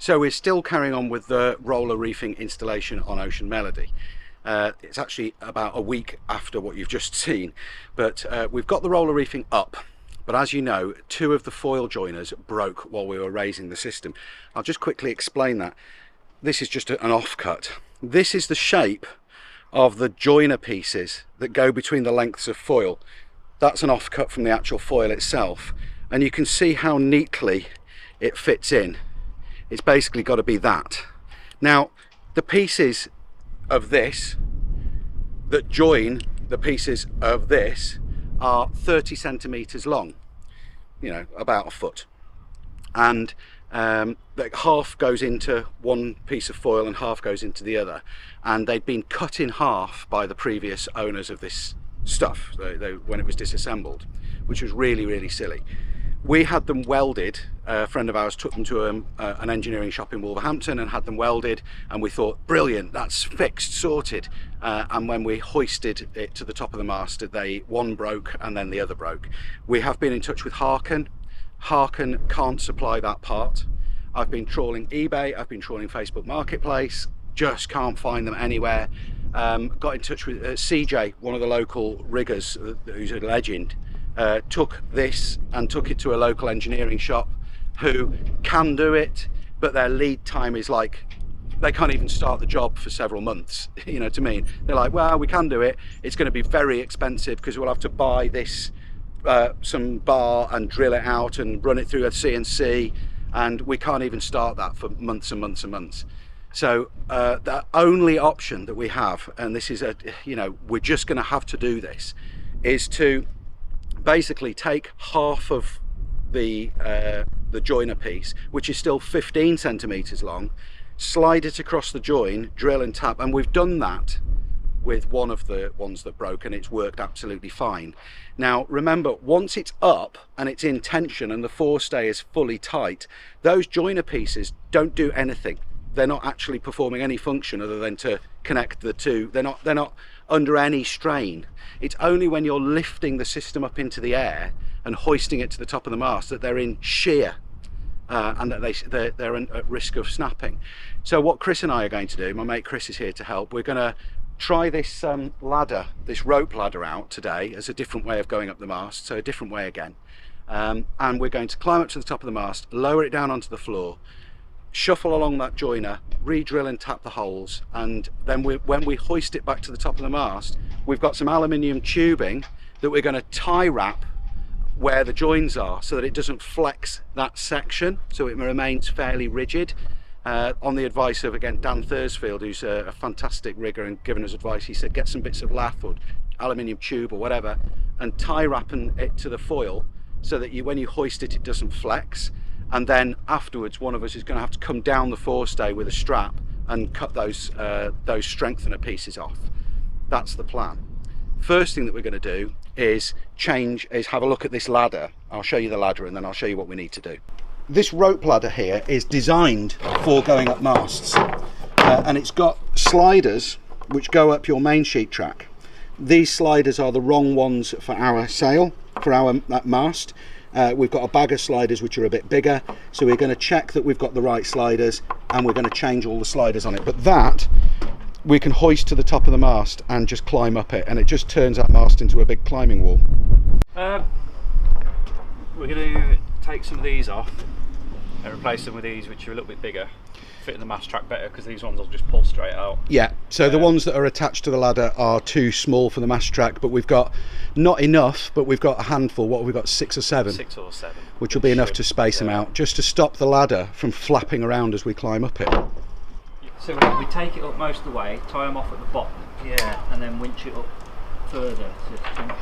So we're still carrying on with the roller reefing installation on Ocean Melody. It's actually about a week after what you've just seen, but we've got the roller reefing up. But as you know, 2 of the foil joiners broke while we were raising the system. I'll just quickly explain that. This is just an offcut. This is the shape of the joiner pieces that go between the lengths of foil. That's an offcut from the actual foil itself, and you can see how neatly it fits in. It's basically got to be that. Now, the pieces of this that join the pieces of this are 30 centimeters long, you know, about a foot, and like half goes into one piece of foil and half goes into the other, and they'd been cut in half by the previous owners of this stuff when it was disassembled, which was really silly. We had them welded. A friend of ours took them to an engineering shop in Wolverhampton and had them welded, and we thought, brilliant, that's fixed, sorted. And when we hoisted it to the top of the mast, one broke and then the other broke. We have been in touch with Harken. Harken can't supply that part. I've been trawling eBay, I've been trawling Facebook Marketplace, just can't find them anywhere. Got in touch with CJ, one of the local riggers, who's a legend. Took this and took it to a local engineering shop who can do it, but their lead time is like, they can't even start the job for several months. You know what I mean? They're like, well, we can do it, it's going to be very expensive because we'll have to buy this some bar and drill it out and run it through a CNC, and we can't even start that for months and months and months. So the only option that we have, and this is we're just going to have to do this, is to basically take half of the joiner piece, which is still 15 centimeters long, slide it across the join, drill and tap, and we've done that with one of the ones that broke, and it's worked absolutely fine. Now remember, once it's up and it's in tension and the forestay is fully tight, those joiner pieces don't do anything. They're not actually performing any function other than to connect the two. They're not under any strain. It's only when you're lifting the system up into the air and hoisting it to the top of the mast that they're in shear, and that they're at risk of snapping. So what Chris and I are going to do, my mate Chris is here to help, we're going to try this ladder, this rope ladder out today as a different way of going up the mast, so a different way again. And we're going to climb up to the top of the mast, lower it down onto the floor, shuffle along that joiner, re-drill and tap the holes, and then when we hoist it back to the top of the mast, we've got some aluminium tubing that we're going to tie wrap where the joins are so that it doesn't flex that section, so it remains fairly rigid. On the advice of, again, Dan Thursfield, who's a fantastic rigger and given us advice, he said get some bits of lath or aluminium tube or whatever and tie wrapping it to the foil so that when you hoist it, it doesn't flex. And then afterwards, one of us is going to have to come down the forestay with a strap and cut those strengthener pieces off. That's the plan. First thing that we're going to do is have a look at this ladder. I'll show you the ladder and then I'll show you what we need to do. This rope ladder here is designed for going up masts, and it's got sliders which go up your main sheet track. These sliders are the wrong ones for our sail, for our mast. We've got a bag of sliders which are a bit bigger, so we're going to check that we've got the right sliders, and we're going to change all the sliders on it. But that we can hoist to the top of the mast and just climb up it, and it just turns that mast into a big climbing wall. We're going to take some of these off and replace them with these which are a little bit bigger, fit in the mast track better, because these ones will just pull straight out. Yeah, so the ones that are attached to the ladder are too small for the mast track, but we've got not enough, but we've got a handful. What have we got, 6 or 7? 6 or 7. Which will be enough to space them out, just to stop the ladder from flapping around as we climb up it. So we take it up most of the way, tie them off at the bottom, and then winch it up further to junction.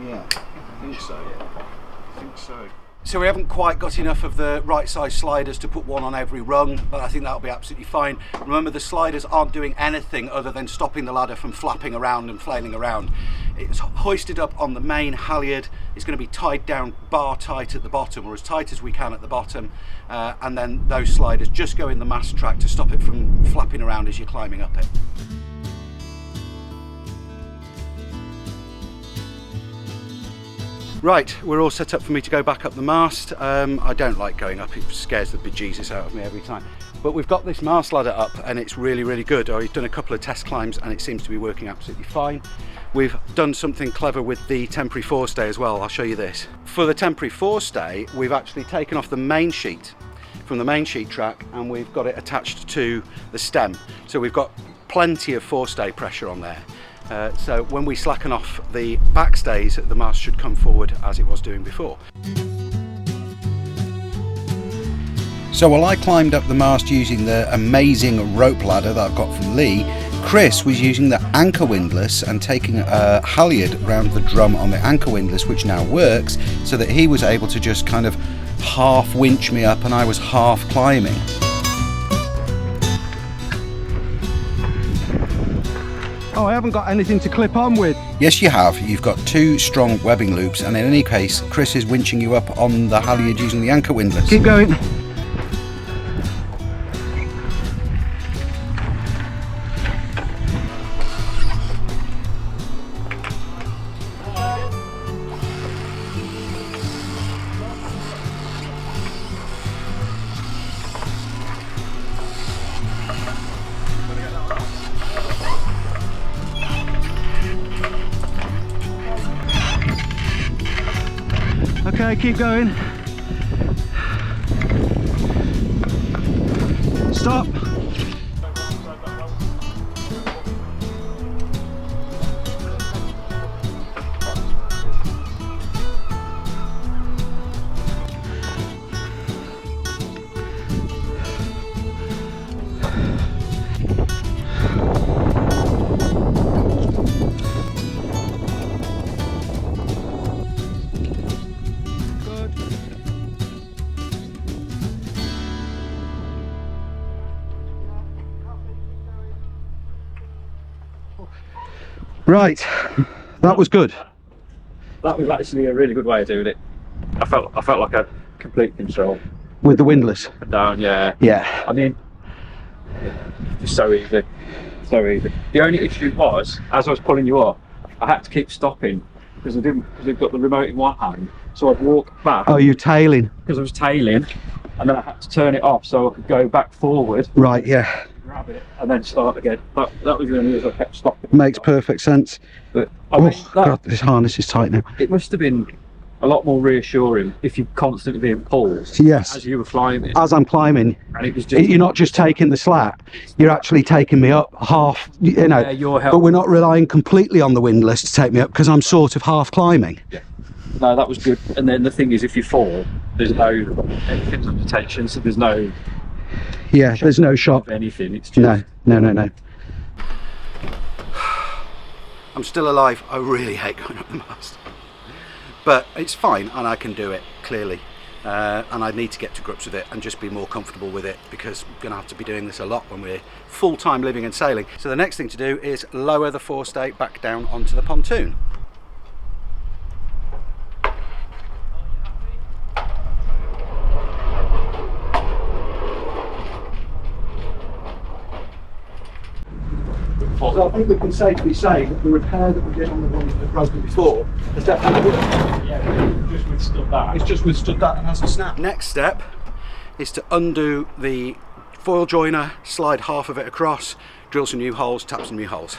Yeah, I think so. I think so. So we haven't quite got enough of the right size sliders to put one on every rung, but I think that'll be absolutely fine. Remember, the sliders aren't doing anything other than stopping the ladder from flapping around and flailing around. It's hoisted up on the main halyard. It's going to be tied down bar tight at the bottom, or as tight as we can at the bottom, and then those sliders just go in the mast track to stop it from flapping around as you're climbing up it. Right, we're all set up for me to go back up the mast. I don't like going up, it scares the bejesus out of me every time. But we've got this mast ladder up and it's really, really good. I've done a couple of test climbs and it seems to be working absolutely fine. We've done something clever with the temporary forestay as well. I'll show you this. For the temporary forestay, we've actually taken off the main sheet from the main sheet track and we've got it attached to the stem. So we've got plenty of forestay pressure on there. So when we slacken off the backstays, the mast should come forward as it was doing before. So while I climbed up the mast using the amazing rope ladder that I've got from Lee, Chris was using the anchor windlass and taking a halyard round the drum on the anchor windlass, which now works, so that he was able to just kind of half winch me up and I was half climbing. Oh, I haven't got anything to clip on with. Yes, you have. You've got 2 strong webbing loops, and in any case, Chris is winching you up on the halyard using the anchor windlass. Keep going. Okay, keep going. Stop. Right, that was good. That was actually a really good way of doing it. I felt like I had complete control. With the windlass? Up and down, yeah. Yeah. I mean, just so easy. So easy. The only issue was, as I was pulling you up, I had to keep stopping because they've got the remote in one hand. So I'd walk back. Oh, you're tailing? Because I was tailing, and then I had to turn it off so I could go back forward. Right, yeah. Grab it and then start again. That was the only reason I kept stopping. Makes perfect sense. But I mean, God, this harness is tight now. it must have been a lot more reassuring if you're constantly being pulled. Yes. As you were climbing. As I'm climbing, And it was just, you're not just taking the slack, you're actually taking me up half, you know. Yeah, you're but we're not relying completely on the windlass to take me up because I'm sort of half climbing. Yeah. No, that was good. And then the thing is, if you fall, there's no anything's under tension, so there's no. Yeah, there's no shock. Anything. It's just No. I'm still alive. I really hate going up the mast, but it's fine and I can do it clearly, and I need to get to grips with it and just be more comfortable with it because I'm gonna have to be doing this a lot when we're full-time living and sailing. So the next thing to do is lower the forestay back down onto the pontoon. So I think we can safely say that the repair that we did on the one that broke before has definitely worked. Yeah, just withstood that. It's just withstood that and hasn't snapped. Next step is to undo the foil joiner, slide half of it across, drill some new holes, tap some new holes.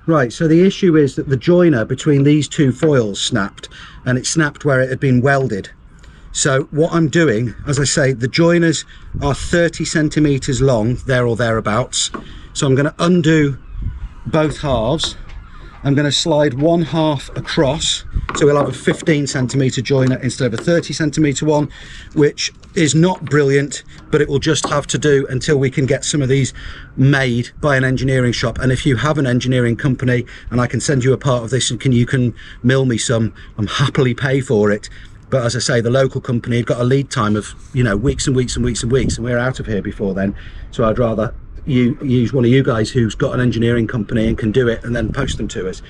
Right, so the issue is that the joiner between these 2 foils snapped, and it snapped where it had been welded. So what I'm doing, as I say, the joiners are 30 centimeters long, there or thereabouts. So I'm going to undo both halves. I'm going to slide one half across, so we'll have a 15 centimeter joiner instead of a 30 centimeter one, which is not brilliant, but it will just have to do until we can get some of these made by an engineering shop. And if you have an engineering company and I can send you a part of this and you can mill me some, I'm happily pay for it. But as I say, the local company have got a lead time of, you know, weeks and weeks and weeks and weeks, and we're out of here before then. So I'd rather you use one of you guys who's got an engineering company and can do it and then post them to us.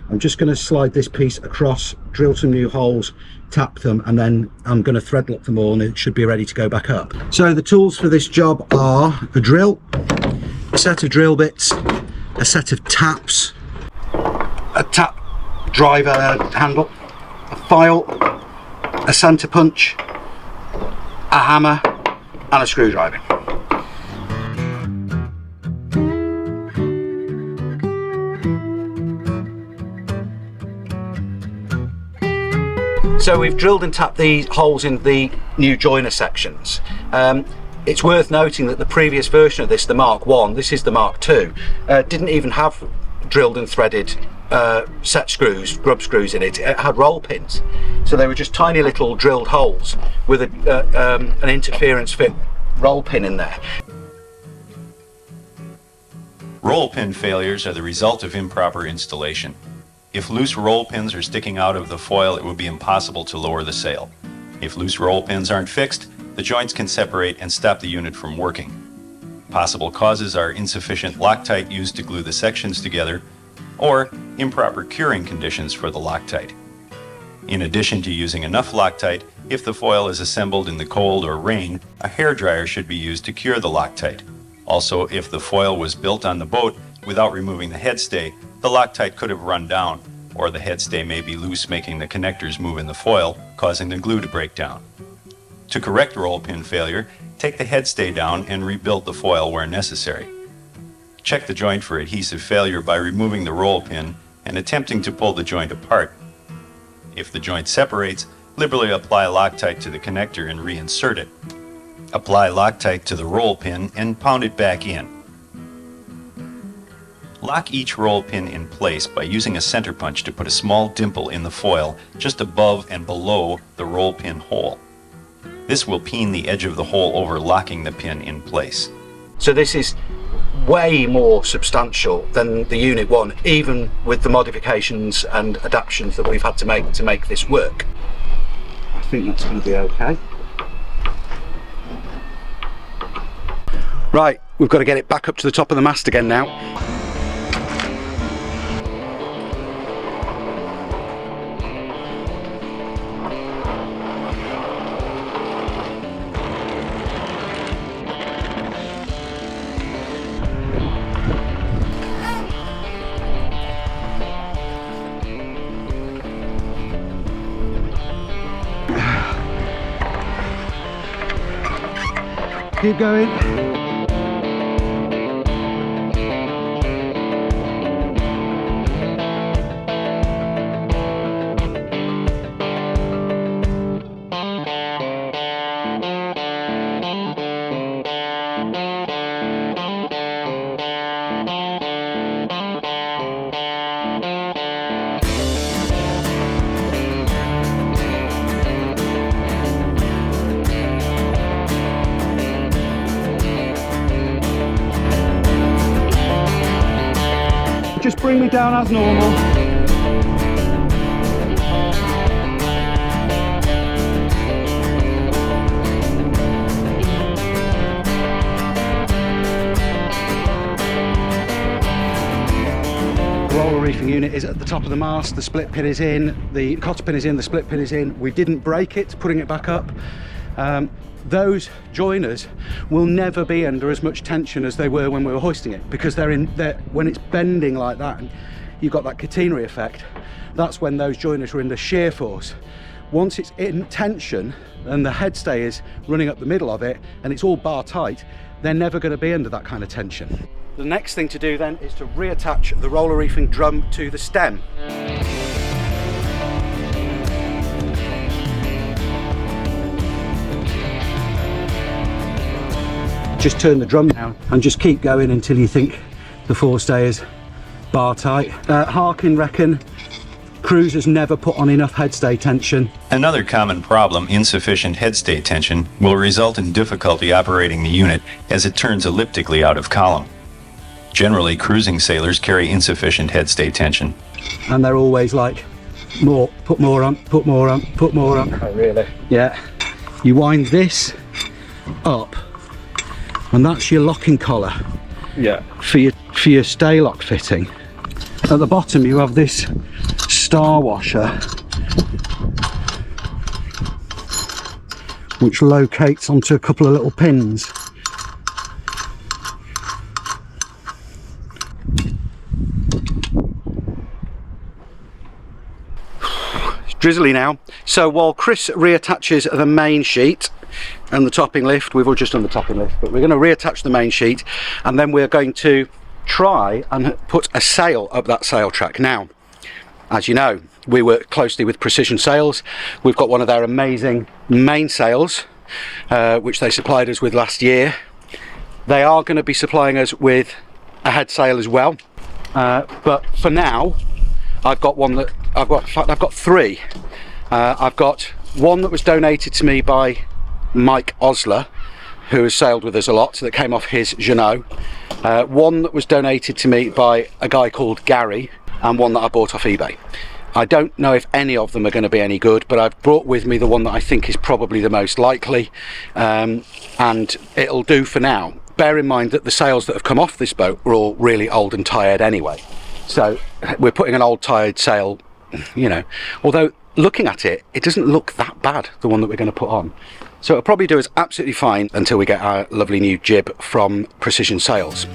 I'm just going to slide this piece across, drill some new holes, tap them, and then I'm going to thread lock them all and it should be ready to go back up. So the tools for this job are a drill, a set of drill bits, a set of taps, a tap driver handle, a file, a centre punch, a hammer and a screwdriver. So we've drilled and tapped these holes in the new joiner sections. It's worth noting that the previous version of this, the Mark 1, this is the Mark 2, didn't even have drilled and threaded set screws, grub screws in it. It had roll pins. So they were just tiny little drilled holes with an interference fit roll pin in there. Roll pin failures are the result of improper installation. If loose roll pins are sticking out of the foil, it would be impossible to lower the sail. If loose roll pins aren't fixed, the joints can separate and stop the unit from working. Possible causes are insufficient Loctite used to glue the sections together, or improper curing conditions for the Loctite. In addition to using enough Loctite, if the foil is assembled in the cold or rain, a hairdryer should be used to cure the Loctite. Also, if the foil was built on the boat without removing the headstay, the Loctite could have run down, or the headstay may be loose, making the connectors move in the foil, causing the glue to break down. To correct roll pin failure, take the headstay down and rebuild the foil where necessary. Check the joint for adhesive failure by removing the roll pin and attempting to pull the joint apart. If the joint separates, liberally apply Loctite to the connector and reinsert it. Apply Loctite to the roll pin and pound it back in. Lock each roll pin in place by using a center punch to put a small dimple in the foil just above and below the roll pin hole. This will peen the edge of the hole over, locking the pin in place. So this is way more substantial than the Unit 1, even with the modifications and adaptations that we've had to make this work. I think that's going to be okay. Right, we've got to get it back up to the top of the mast again now. Keep going. Just bring me down as normal. The roller reefing unit is at the top of the mast, the split pin is in, the cotter pin is in, the split pin is in. We didn't break it putting it back up. Those joiners will never be under as much tension as they were when we were hoisting it, because when it's bending like that and you've got that catenary effect, that's when those joiners are under shear force. Once it's in tension and the headstay is running up the middle of it and it's all bar tight, they're never going to be under that kind of tension. The next thing to do then is to reattach the roller reefing drum to the stem. Just turn the drum down and just keep going until you think the forestay is bar tight. Harkin reckon cruisers never put on enough headstay tension. Another common problem, insufficient headstay tension, will result in difficulty operating the unit as it turns elliptically out of column. Generally, cruising sailors carry insufficient headstay tension. And they're always like, more, put more on, put more on, put more on. Oh, really? Yeah. You wind this up, and that's your locking collar. Yeah. For your stay lock fitting. At the bottom you have this star washer which locates onto a couple of little pins. drizzly now. So while Chris reattaches the main sheet and the topping lift, we've all just done the topping lift, but we're going to reattach the main sheet, and then we're going to try and put a sail up that sail track. Now, as you know, we work closely with Precision Sails. We've got one of their amazing mainsails, which they supplied us with last year. They are going to be supplying us with a head sail as well, but for now I've got one that I've got three. I've got one that was donated to me by Mike Osler, who has sailed with us a lot, so that came off his Jeanneau. One that was donated to me by a guy called Gary, and one that I bought off eBay. I don't know if any of them are going to be any good, but I've brought with me the one that I think is probably the most likely, and it'll do for now. Bear in mind that the sails that have come off this boat were all really old and tired anyway, so we're putting an old tired sail, you know, although looking at it, it doesn't look that bad, the one that we're going to put on. So it'll probably do us absolutely fine until we get our lovely new jib from Precision Sails.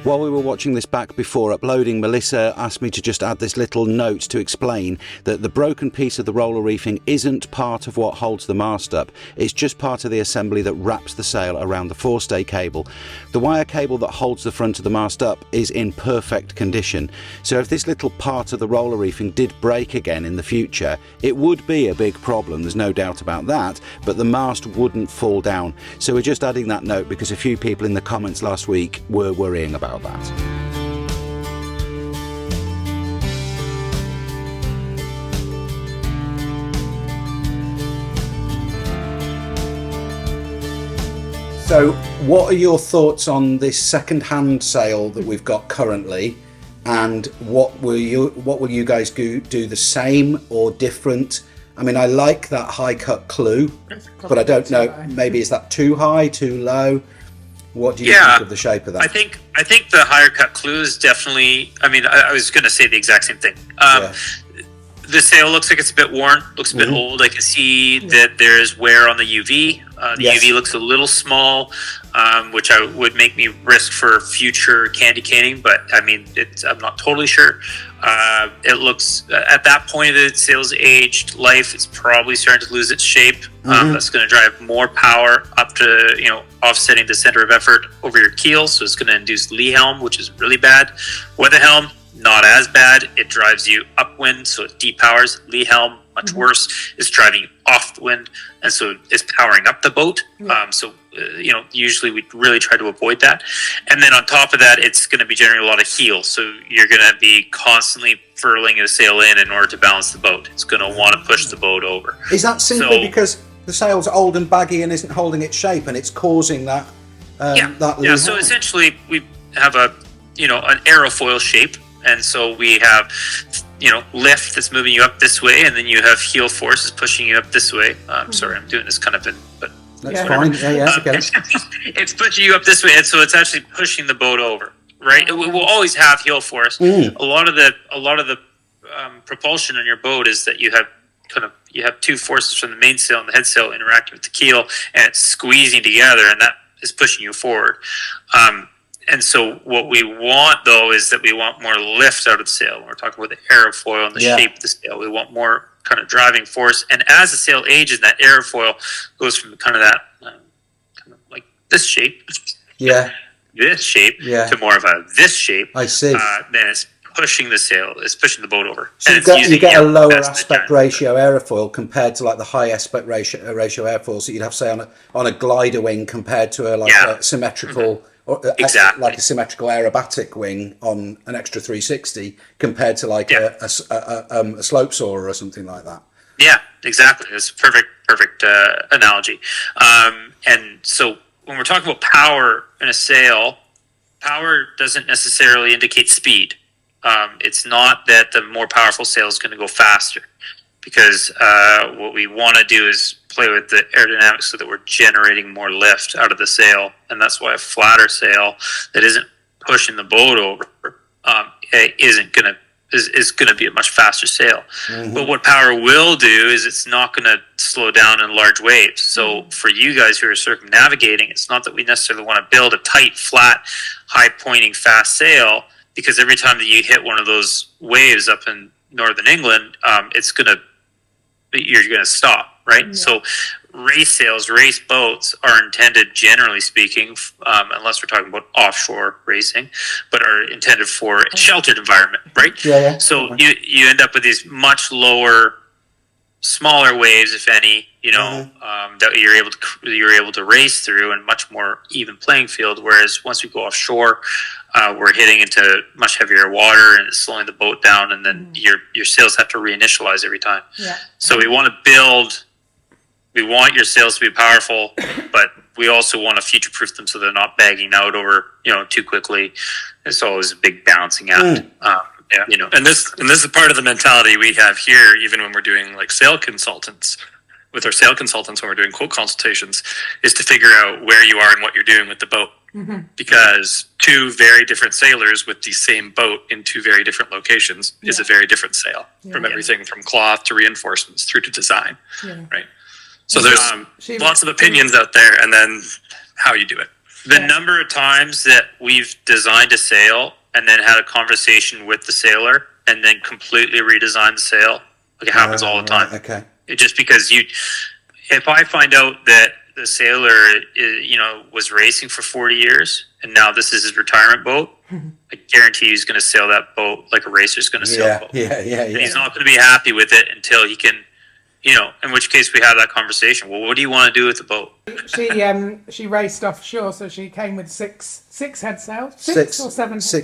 While we were watching this back before uploading, Melissa asked me to just add this little note to explain that the broken piece of the roller reefing isn't part of what holds the mast up. It's just part of the assembly that wraps the sail around the forestay cable. The wire cable that holds the front of the mast up is in perfect condition. So if this little part of the roller reefing did break again in the future, it would be a big problem, there's no doubt about that, but the mast wouldn't fall down. So we're just adding that note because a few people in the comments last week were worrying about that. So what are your thoughts on this second-hand sail that we've got currently, and what will you guys do the same or different? I mean, I like that high cut clue, but I don't know, maybe is that too high, too low? What do you think of the shape of that? I think the higher cut clue is definitely. I mean, I was going to say the exact same thing. The sail looks like it's a bit worn, looks a bit old. I can see that there's wear on the UV. The UV looks a little small, which would make me risk for future candy caning. But I mean, I'm not totally sure. It looks at that point of the sail's aged life, it's probably starting to lose its shape. That's going to drive more power up to offsetting the center of effort over your keel. So it's going to induce lee helm, which is really bad. Weather helm, not as bad. It drives you upwind, so it depowers. Lee helm, much worse. It's driving you off the wind, and so it's powering up the boat. Usually we really try to avoid that. And then on top of that, it's going to be generating a lot of heel. So you're going to be constantly furling a sail in order to balance the boat. It's going to want to push the boat over. Is that simply because the sail's old and baggy and isn't holding its shape, and it's causing that? Yeah. So essentially, we have an aerofoil shape. And so we have, lift that's moving you up this way, and then you have heel forces pushing you up this way. Sorry, I'm doing this kind of but that's fine. Okay. It's pushing you up this way, and so it's actually pushing the boat over, right? We will always have heel force. A lot of the propulsion on your boat is that you have two forces from the mainsail and the headsail interacting with the keel, and it's squeezing together, and that is pushing you forward. And so what we want, though, is that we want more lift out of the sail. When we're talking about the aerofoil and the shape of the sail, we want more kind of driving force. And as the sail ages, that aerofoil goes from kind of that, kind of like this shape, this shape, to more of a this shape. I see. Then it's pushing the sail, it's pushing the boat over. So you get a lower aspect ratio aerofoil compared to like the high aspect ratio airfoils that you'd have, say, on a glider wing compared to a symmetrical. Exactly. Like a symmetrical aerobatic wing on an extra 360 compared to like a slope soarer or something like that. Yeah, exactly. It's a perfect analogy. And so when we're talking about power in a sail, power doesn't necessarily indicate speed. It's not that the more powerful sail is going to go faster, because what we want to do is play with the aerodynamics so that we're generating more lift out of the sail, and that's why a flatter sail that isn't pushing the boat over is going to be a much faster sail. But what power will do is it's not going to slow down in large waves. So for you guys who are circumnavigating, it's not that we necessarily want to build a tight, flat, high pointing, fast sail, because every time that you hit one of those waves up in northern England, it's going to you're going to stop, right? So race sails, race boats are intended, generally speaking, unless we're talking about offshore racing, but are intended for a sheltered environment, right? So you end up with these much lower, smaller waves, if any, that you're able to race through, and much more even playing field. Whereas once we go offshore, we're hitting into much heavier water, and it's slowing the boat down, and then your sails have to reinitialize every time. So we want your sails to be powerful, but we also want to future-proof them so they're not bagging out over too quickly. It's always a big balancing act. And this is part of the mentality we have here, even when we're doing like sail consultants. With our sail consultants, when we're doing quote consultations, is to figure out where you are and what you're doing with the boat. Because two very different sailors with the same boat in two very different locations is a very different sail, from everything from cloth to reinforcements through to design, right? So there's lots of opinions out there, and then how you do it. The number of times that we've designed a sail and then had a conversation with the sailor and then completely redesigned the sail, it happens all the time. It just because if I find out that the sailor was racing for 40 years and now this is his retirement boat, I guarantee he's going to sail that boat like a racer's going to sail a boat. And he's not going to be happy with it until he can, in which case we have that conversation. Well, what do you want to do with the boat? She raced offshore, so she came with six head sails, six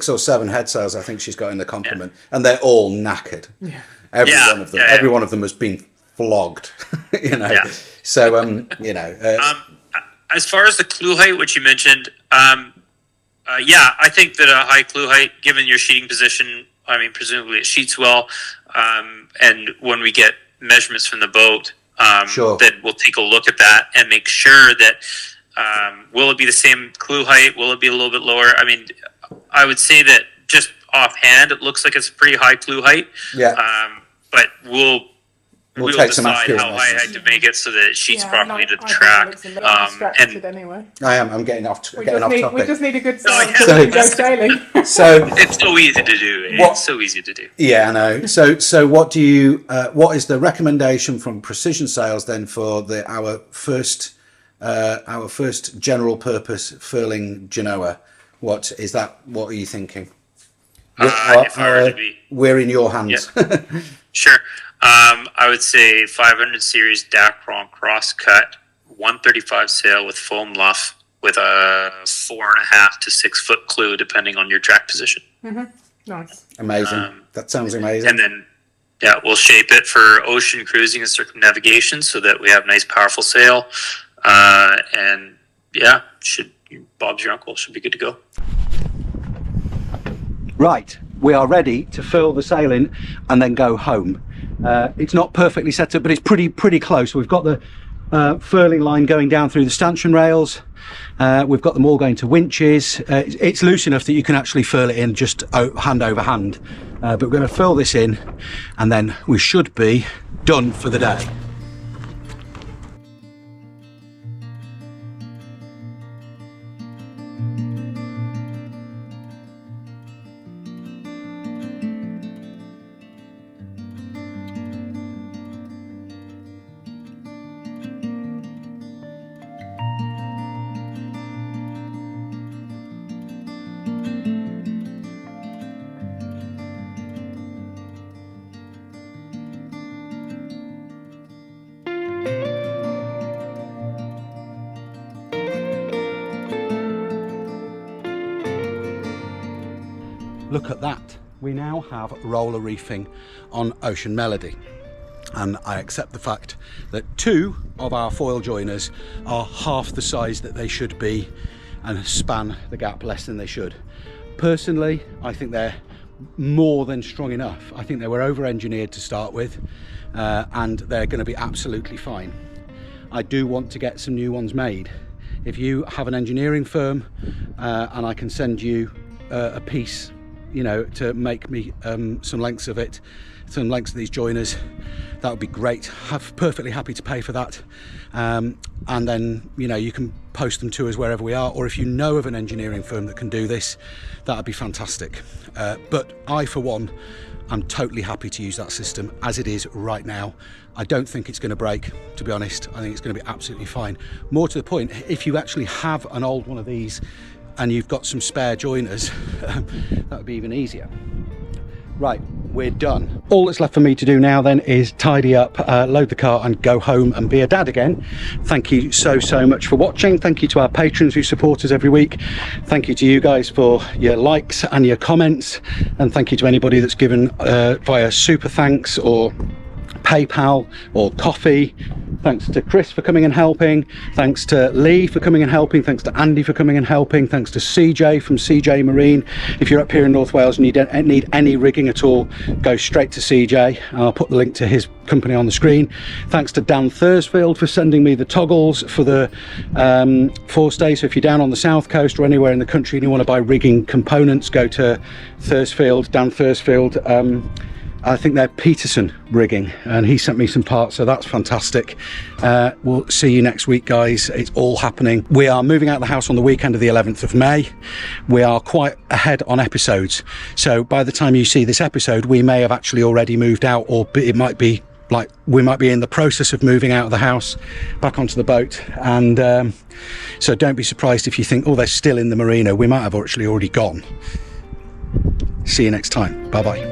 or seven head sails. I think she's got in the complement, and they're all knackered. Every one of them has been flogged. So as far as the clue height, which you mentioned, I think that a high clue height, given your sheeting position, presumably it sheets well, and when we get measurements from the boat, then we'll take a look at that and make sure that will it be the same clue height, will it be a little bit lower? I would say that just offhand it looks like it's a pretty high clue height, but we'll take some decide how high I had to make it so that it sheets properly to the track. I'm getting off topic. We just need a good sail to go sailing. So it's so easy to do. It's so easy to do. Yeah, I know. So what do you? What is the recommendation from Precision Sails then for our first general purpose furling Genoa? What is that? What are you thinking? We're in your hands. Sure. I would say 500 series Dacron cross cut, 135 sail with foam luff with a 4.5 to 6 foot clue, depending on your track position. Nice. Amazing. That sounds amazing. And then, we'll shape it for ocean cruising and circumnavigation so that we have nice, powerful sail. Bob's your uncle, should be good to go. Right, we are ready to fill the sail in and then go home. It's not perfectly set up, but it's pretty close. We've got the furling line going down through the stanchion rails. We've got them all going to winches. It's loose enough that you can actually furl it in just hand over hand. But we're going to fill this in and then we should be done for the day. Look at that, we now have roller reefing on Ocean Melody, and I accept the fact that 2 of our foil joiners are half the size that they should be and span the gap less than they should. Personally, I think they're more than strong enough. I think they were over-engineered to start with, and they're going to be absolutely fine. I do want to get some new ones made. If you have an engineering firm and I can send you a piece, to make me some lengths of it, some lengths of these joiners, that would be great. I'm perfectly happy to pay for that, and then you can post them to us wherever we are, or if you know of an engineering firm that can do this, that would be fantastic. But I, for one, I'm totally happy to use that system as it is right now. I don't think it's going to break, to be honest. I think it's going to be absolutely fine. More to the point, if you actually have an old one of these and you've got some spare joiners, that would be even easier. Right, we're done. All that's left for me to do now then is tidy up, load the car and go home and be a dad again. Thank you so much for watching. Thank you to our patrons who support us every week. Thank you to you guys for your likes and your comments, and thank you to anybody that's given via super thanks or PayPal or coffee. Thanks to Chris for coming and helping. Thanks to Lee for coming and helping. Thanks to Andy for coming and helping. Thanks to CJ from CJ Marine. If you're up here in North Wales and you don't need any rigging at all, go straight to CJ. I'll put the link to his company on the screen. Thanks to Dan Thursfield for sending me the toggles for the forestay. So if you're down on the south coast or anywhere in the country and you want to buy rigging components, go to Thursfield, Dan Thursfield. I think they're Peterson rigging, and he sent me some parts, so that's fantastic. We'll see you next week, guys. It's all happening. We are moving out of the house on the weekend of the 11th of May. We are quite ahead on episodes, so by the time you see this episode, we may have actually already moved out, or it might be like we might be in the process of moving out of the house back onto the boat. And so don't be surprised if you think, oh, they're still in the marina. We might have actually already gone. See you next time. Bye bye.